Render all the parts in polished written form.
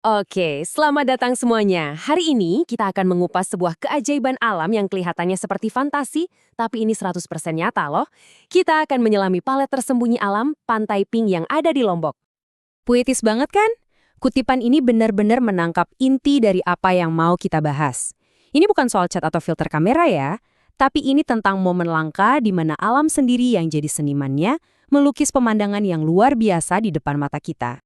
Oke, selamat datang semuanya. Hari ini kita akan mengupas sebuah keajaiban alam yang kelihatannya seperti fantasi, tapi ini 100% nyata loh. Kita akan menyelami palet tersembunyi alam Pantai Pink yang ada di Lombok. Puitis banget kan? Kutipan ini benar-benar menangkap inti dari apa yang mau kita bahas. Ini bukan soal cat atau filter kamera ya, tapi ini tentang momen langka di mana alam sendiri yang jadi senimannya melukis pemandangan yang luar biasa di depan mata kita.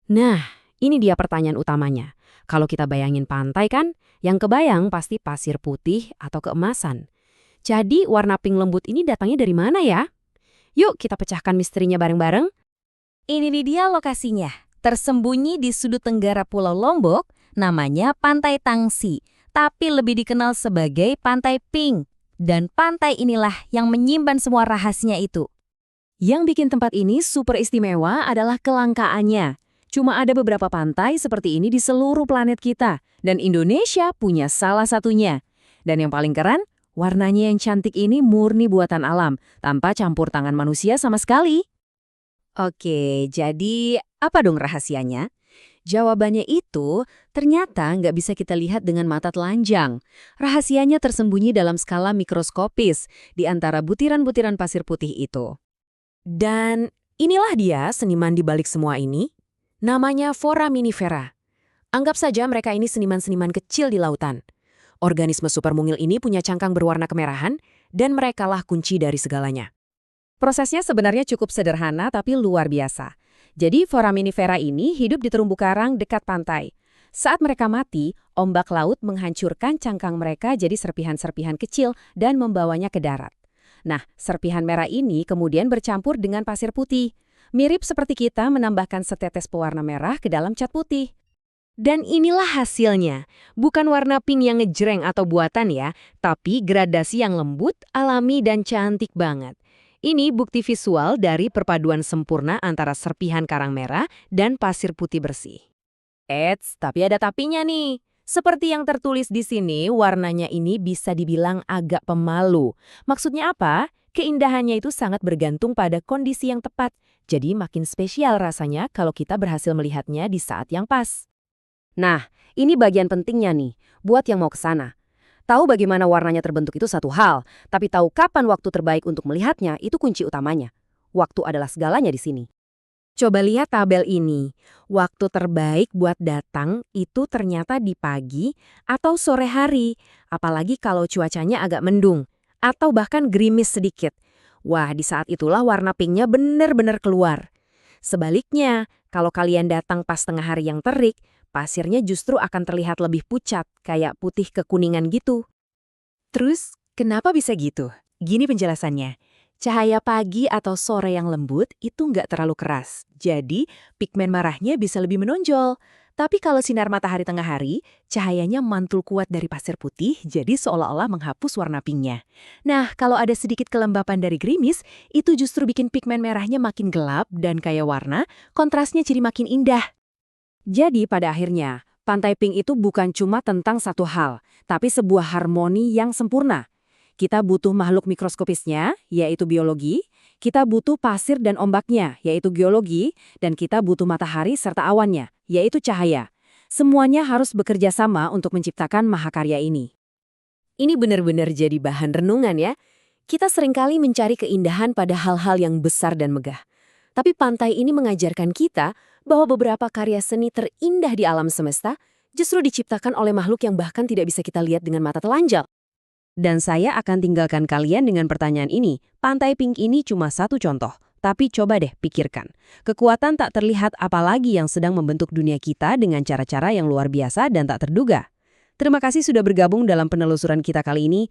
Nah, ini dia pertanyaan utamanya. Kalau kita bayangin pantai kan, yang kebayang pasti pasir putih atau keemasan. Jadi warna pink lembut ini datangnya dari mana ya? Yuk kita pecahkan misterinya bareng-bareng. Ini nih dia lokasinya. Tersembunyi di sudut tenggara Pulau Lombok, namanya Pantai Tangsi, tapi lebih dikenal sebagai Pantai Pink. Dan pantai inilah yang menyimpan semua rahasia itu. Yang bikin tempat ini super istimewa adalah kelangkaannya. Cuma ada beberapa pantai seperti ini di seluruh planet kita, dan Indonesia punya salah satunya. Dan yang paling keren, warnanya yang cantik ini murni buatan alam, tanpa campur tangan manusia sama sekali. Oke, jadi apa dong rahasianya? Jawabannya itu ternyata nggak bisa kita lihat dengan mata telanjang. Rahasianya tersembunyi dalam skala mikroskopis di antara butiran-butiran pasir putih itu. Dan inilah dia seniman di balik semua ini. Namanya foraminifera. Anggap saja mereka ini seniman-seniman kecil di lautan. Organisme super mungil ini punya cangkang berwarna kemerahan, dan merekalah kunci dari segalanya. Prosesnya sebenarnya cukup sederhana tapi luar biasa. Jadi foraminifera ini hidup di terumbu karang dekat pantai. Saat mereka mati, ombak laut menghancurkan cangkang mereka jadi serpihan-serpihan kecil dan membawanya ke darat. Nah, serpihan merah ini kemudian bercampur dengan pasir putih. Mirip seperti kita menambahkan setetes pewarna merah ke dalam cat putih. Dan inilah hasilnya. Bukan warna pink yang ngejreng atau buatan ya, tapi gradasi yang lembut, alami, dan cantik banget. Ini bukti visual dari perpaduan sempurna antara serpihan karang merah dan pasir putih bersih. Eits, tapi ada tapinya nih. Seperti yang tertulis di sini, warnanya ini bisa dibilang agak pemalu. Maksudnya apa? Keindahannya itu sangat bergantung pada kondisi yang tepat. Jadi makin spesial rasanya kalau kita berhasil melihatnya di saat yang pas. Nah, ini bagian pentingnya nih, buat yang mau ke sana. Tahu bagaimana warnanya terbentuk itu satu hal, tapi tahu kapan waktu terbaik untuk melihatnya itu kunci utamanya. Waktu adalah segalanya di sini. Coba lihat tabel ini. Waktu terbaik buat datang itu ternyata di pagi atau sore hari, apalagi kalau cuacanya agak mendung, atau bahkan gerimis sedikit. Wah, di saat itulah warna pinknya benar-benar keluar. Sebaliknya, kalau kalian datang pas tengah hari yang terik, pasirnya justru akan terlihat lebih pucat, kayak putih kekuningan gitu. Terus, kenapa bisa gitu? Gini penjelasannya. Cahaya pagi atau sore yang lembut itu nggak terlalu keras, jadi pigmen merahnya bisa lebih menonjol. Tapi kalau sinar matahari tengah hari, cahayanya mantul kuat dari pasir putih, jadi seolah-olah menghapus warna pinknya. Nah, kalau ada sedikit kelembapan dari gerimis, itu justru bikin pigmen merahnya makin gelap dan kaya warna, kontrasnya jadi makin indah. Jadi pada akhirnya, Pantai Pink itu bukan cuma tentang satu hal, tapi sebuah harmoni yang sempurna. Kita butuh makhluk mikroskopisnya, yaitu biologi, kita butuh pasir dan ombaknya, yaitu geologi, dan kita butuh matahari serta awannya, yaitu cahaya. Semuanya harus bekerja sama untuk menciptakan mahakarya ini. Ini benar-benar jadi bahan renungan ya. Kita seringkali mencari keindahan pada hal-hal yang besar dan megah. Tapi pantai ini mengajarkan kita bahwa beberapa karya seni terindah di alam semesta justru diciptakan oleh makhluk yang bahkan tidak bisa kita lihat dengan mata telanjang. Dan saya akan tinggalkan kalian dengan pertanyaan ini. Pantai Pink ini cuma satu contoh, tapi coba deh pikirkan. Kekuatan tak terlihat apalagi yang sedang membentuk dunia kita dengan cara-cara yang luar biasa dan tak terduga. Terima kasih sudah bergabung dalam penelusuran kita kali ini.